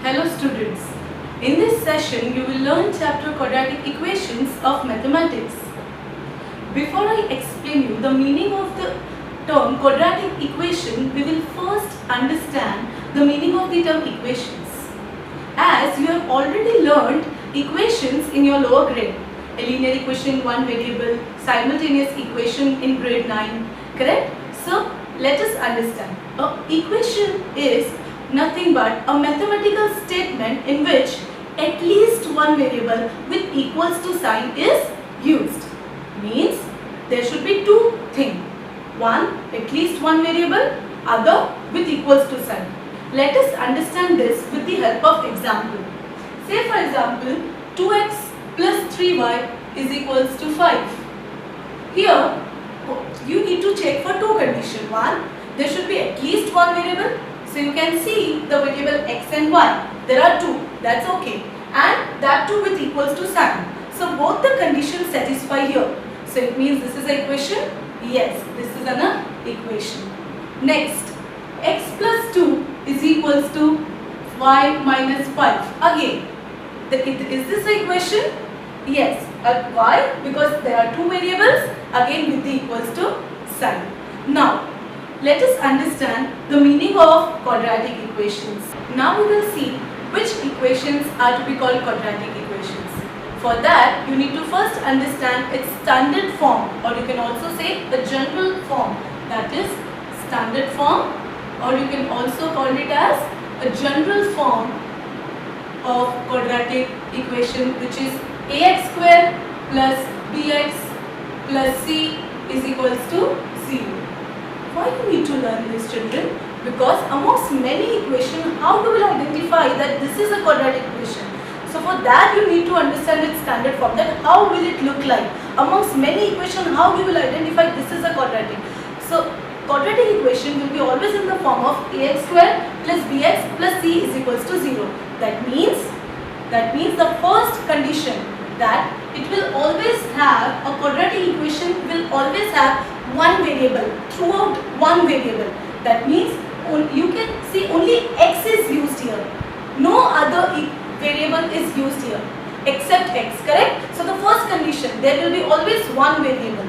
Hello students, in this session you will learn chapter quadratic equations of mathematics. Before I explain you the meaning of the term quadratic equation, we will first understand the meaning of the term equations. As you have already learned equations in your lower grade, a linear equation in one variable, simultaneous equation in grade 9, correct? So let us understand. An equation is nothing but a mathematical statement in which at least one variable with equals to sign is used. Means there should be two things. One, at least one variable, other with equals to sign. Let us understand this with the help of example. Say for example, 2x plus 3y is equals to 5. Here, you need to check for two conditions. One, there should be at least one variable. So you can see the variable x and y. There are two. That's okay. And that too with equals to sign. So both the conditions satisfy here. So it means this is an equation. Yes, this is an equation. Next, x plus 2 is equals to y minus 5. Again, is this an equation? Yes. Why? Because there are two variables. Again with the equals to sign. Now, let us understand the meaning of quadratic equations. Now we will see which equations are to be called quadratic equations. For that, you need to first understand its standard form, or you can also say the general form, that is standard form, or you can also call it as a general form of quadratic equation, which is ax square plus bx plus c is equals to 0. Why do you need to learn this, children? Because amongst many equations, how do we identify that this is a quadratic equation? So for that you need to understand its standard form, that how will it look like? Amongst many equations, how you will identify this is a quadratic? So quadratic equation will be always in the form of ax square plus bx plus c is equals to 0. That means the first condition, that it will always have, a quadratic equation will always have one variable, throughout one variable. That means you can see only x is used here. No other variable is used here except x, correct? So the first condition, there will be always one variable,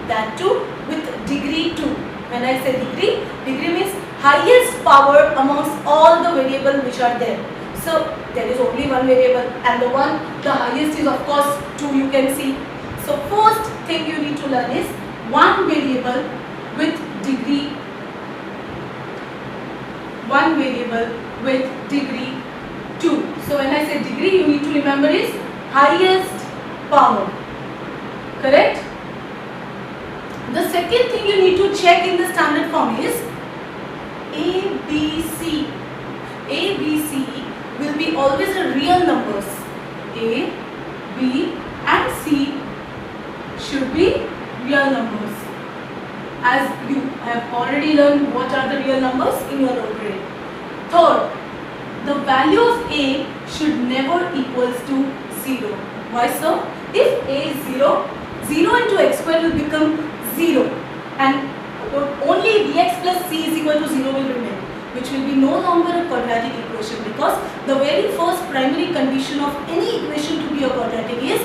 that too with degree 2. When I say degree means highest power amongst all the variables which are there. So there is only one variable, and the highest is of course 2, you can see. So first thing you need to learn is one variable with degree 2. So when I say degree, you need to remember is highest power, correct? The second thing you need to check in the standard form is ABC. ABC will be always a real numbers. A, B and C should be real numbers. As you have already learned what are the real numbers in your lower grade. Third, the value of A should never equals to 0. Why so? If A is 0, 0 into x square will become 0, and only bx plus c is equal to 0 will remain, which will be no longer a quadratic equation, because the very first primary condition of any equation to be a quadratic is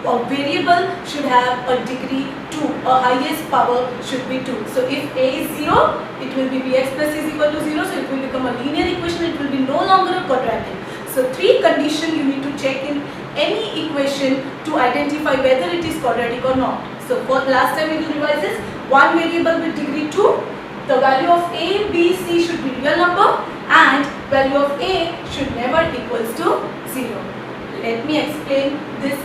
a variable should have a degree 2, a highest power should be 2. So if a is 0, it will be bx plus c is equal to 0, so it will become a linear equation, it will be no longer a quadratic. So three conditions you need to check in any equation to identify whether it is quadratic or not. So for last time we will revise this, one variable with degree 2, the value of a, b, c should be real number, and value of a should never equals to 0. Let me explain this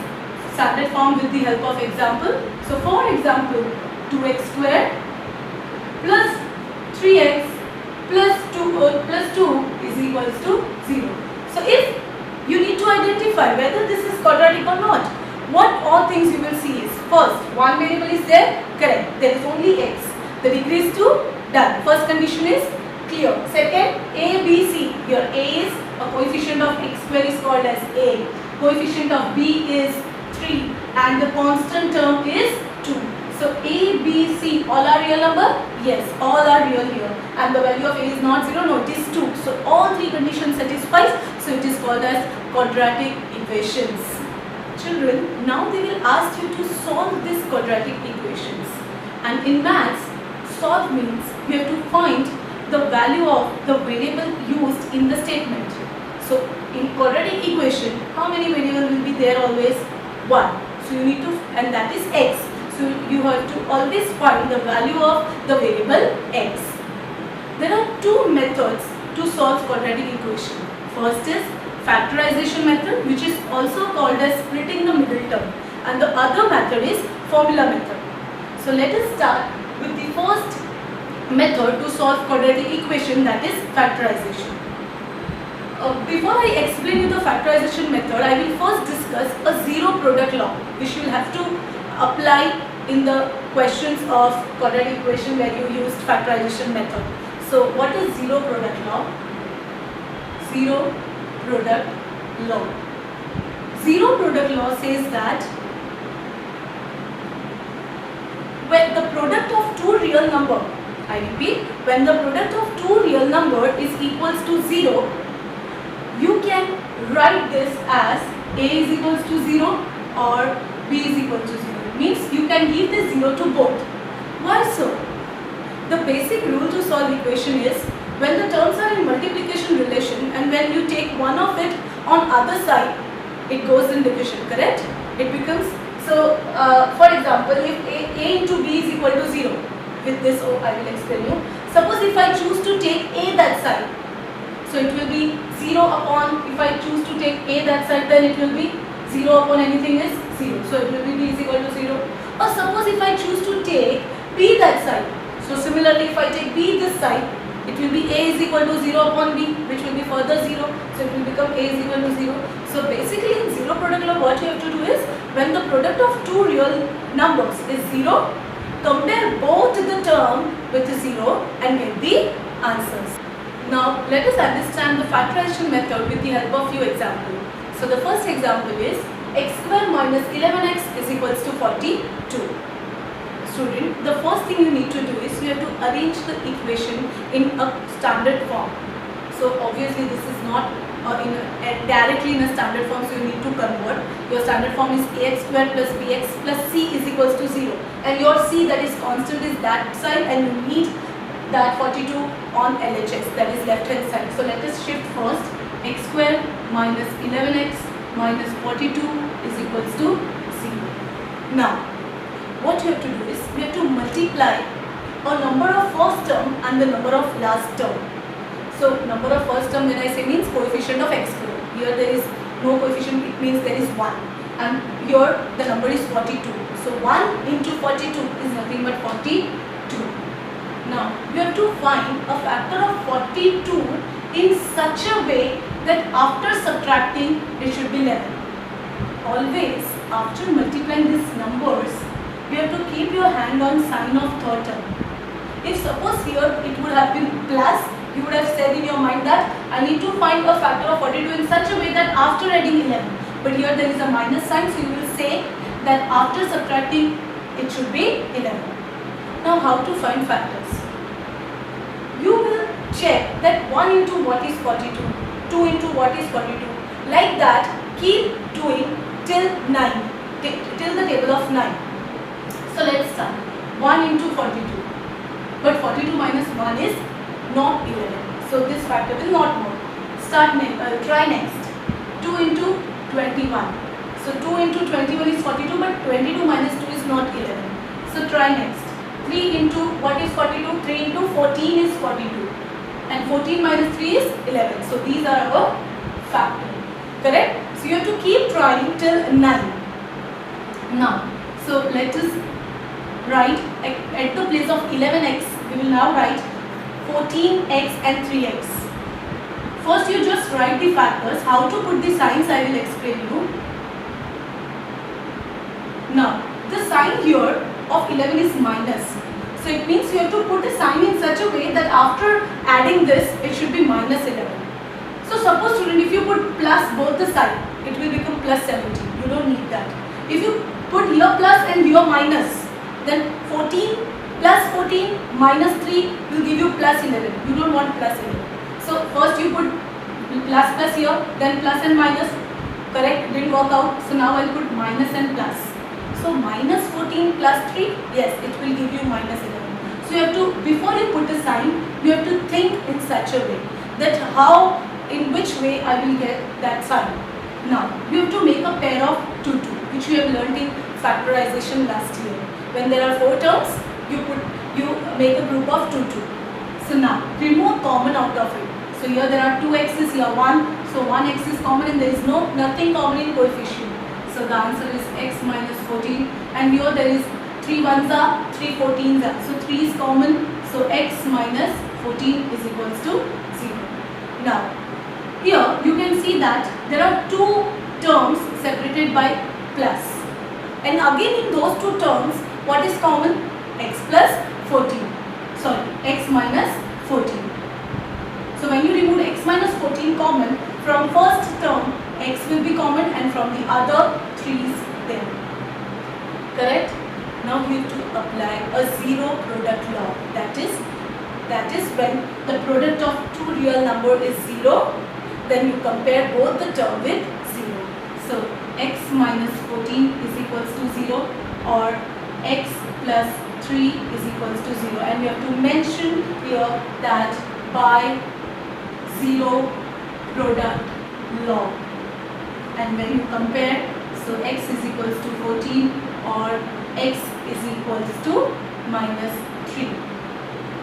standard form with the help of example. So for example, 2x square plus 3x plus 2 is equals to 0. So if you need to identify whether this is quadratic or not, what all things you will see is, first, one variable is there, correct, there is only x, the degree is 2, done. First condition is clear. Second, a, b, c, here a is a coefficient of x square is called as a, coefficient of b is 3, and the constant term is 2. So a, b, c all are real number? Yes, all are real here. And the value of a is not 0, no, it is 2. So all three conditions satisfies. So it is called as quadratic equations. Children, now they will ask you to solve these quadratic equations. And in maths, solve means you have to find the value of the variable used in the statement. So in quadratic equation, how many variables will be there always? 1. So you need to, and that is x. So you have to always find the value of the variable x. There are two methods to solve quadratic equation. First is factorization method, which is also called as splitting the middle term, and the other method is formula method. So let us start with the first method to solve quadratic equation, that is factorization. Before I explain you the factorization method, I will first discuss a zero product law, which you will have to apply in the questions of quadratic equation where you used factorization method. So what is zero product law? Zero product law. Zero product law says that when the product of two real number, I repeat, when the product of two real number is equals to 0, you can write this as a is equals to 0 or b is equal to 0. Means you can give this 0 to both. Why so? The basic rule to solve equation is when the terms are in multiplication relation and when you take one of it on other side, it goes in division, correct? It becomes, so for example, if a into b is equal to 0, with this I will explain you. Suppose if I choose to take a that side, so it will be 0 upon, if I choose to take a that side, then it will be 0 upon anything is 0. So it will be b is equal to 0. Or suppose if I choose to take b that side. So similarly, if I take b this side, it will be a is equal to 0 upon b, which will be further 0. So it will become a is equal to 0. So basically in zero product law, what you have to do is, when the product of two real numbers is 0, compare both the term with 0 and get the answers. Now let us understand the factorization method with the help of few examples. So the first example is x square minus 11x is equals to 42. Student, the first thing you need to do is you have to arrange the equation in a standard form. So obviously this is not directly in a standard form, so you need to convert. Your standard form is ax square plus bx plus c is equals to 0, and your c, that is constant, is that side, and you need that 42 on LHS, that is left hand side. So let us shift first. X square minus 11x minus 42 is equals to 0. Now what you have to do is we have to multiply a number of first term and the number of last term. So number of first term, when I say, means coefficient of x square. Here there is no coefficient, it means there is 1, and here the number is 42. So 1 into 42 is nothing but 42. Now you have to find a factor of 42 in such a way that after subtracting it should be 11. Always after multiplying these numbers, you have to keep your hand on sign of third term. If suppose here it would have been plus, you would have said in your mind that I need to find a factor of 42 in such a way that after adding 11. But here there is a minus sign, so you will say that after subtracting it should be 11. Now how to find factors? You will check that 1 into what is 42, 2 into what is 42. Like that, keep doing till 9, till the table of 9. So let's start. 1 into 42. But 42 minus 1 is not 11. So this factor will not work. Try next. 2 into 21. So 2 into 21 is 42, but 22 minus 2 is not 11. So try next. 3 into what is 42? 3 into 14 is 42. And 14 minus 3 is 11. So these are our factors. Correct? So you have to keep trying till 9. Now, so let us write at the place of 11x, we will now write 14x and 3x. First you just write the factors. How to put the signs I will explain you. Now the sign here of 11 is minus. So it means you have to put a sign in such a way that after adding this it should be minus 11. So suppose student, if you put plus both the side, it will become plus 17. You don't need that. If you put here plus and here minus, then 14 plus 14 minus 3 will give you plus 11. You don't want plus 11. So first you put plus plus here, then plus and minus, correct, didn't work out, so now I'll put minus and plus. So minus 14 plus 3, yes, it will give you minus 11. So you have to, before you put a sign, you have to think in such a way that how, in which way I will get that sign. Now, you have to make a pair of 2, 2, which we have learned in factorization last year. When there are 4 terms, you make a group of 2, 2. So now, remove common out of it. So here there are 2 x's, here 1. So 1 x is common and there is nothing common in coefficient. So the answer is x minus 14. And here there is 3 1s are, 3 14s are. So 3 is common. So x minus 14 is equals to 0. Now, here you can see that there are 2 terms separated by plus. And again in those 2 terms, what is common? X plus 14. Sorry, x minus 14. So when you remove x minus 14 common, from first term x will be common and from the other 3 is there. Correct? Now you have to apply a zero product law. That is when the product of 2 real number is 0, then you compare both the term with 0. So x minus 14 is equals to 0 or x plus 3 is equals to 0, and you have to mention here that by zero product law. And when you compare, so x is equals to 14 or x is equals to minus 3.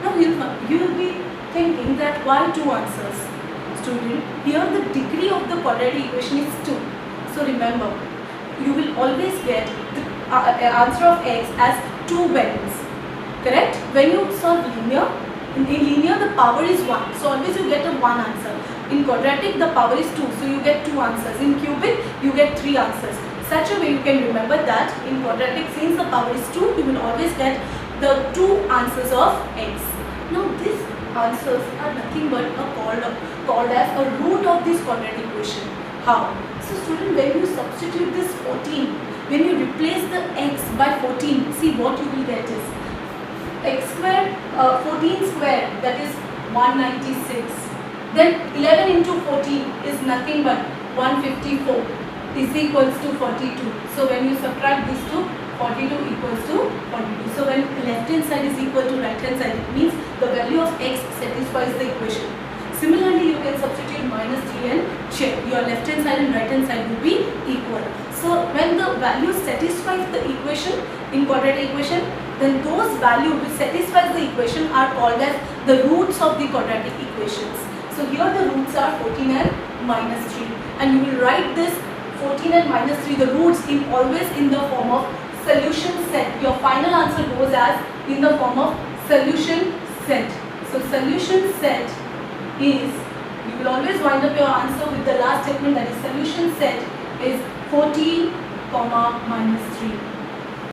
Now you will be thinking that why 2 answers? Student, here the degree of the quadratic equation is 2. So remember, you will always get the answer of x as 2 variables. Correct? When you solve linear, in linear the power is 1. So always you get a 1 answer. In quadratic the power is 2. So you get 2 answers. In cubic you get 3 answers. Such a way you can remember that in quadratic, since the power is 2, you will always get the 2 answers of x. Now these answers are nothing but called as a root of this quadratic equation. How? So student, when you substitute this 14, when you replace the x by 14, see what you will get is x square, 14 square, that is 196. Then 11 into 14 is nothing but 154 is equals to 42. So when you subtract these two, 42 equals to 42. So when left hand side is equal to right hand side, it means the value of x satisfies the equation. Similarly, you can substitute minus 3 and check. Your left hand side and right hand side will be equal. So when the value satisfies the equation in quadratic equation, then those values which satisfies the equation are called as the roots of the quadratic equations. So here the roots are 14 and minus 3. And you will write this 14 and minus 3, the roots, in always in the form of solution set. Your final answer goes as in the form of solution set. So solution set is, you will always wind up your answer with the last statement, that is solution set is 14 comma minus 3.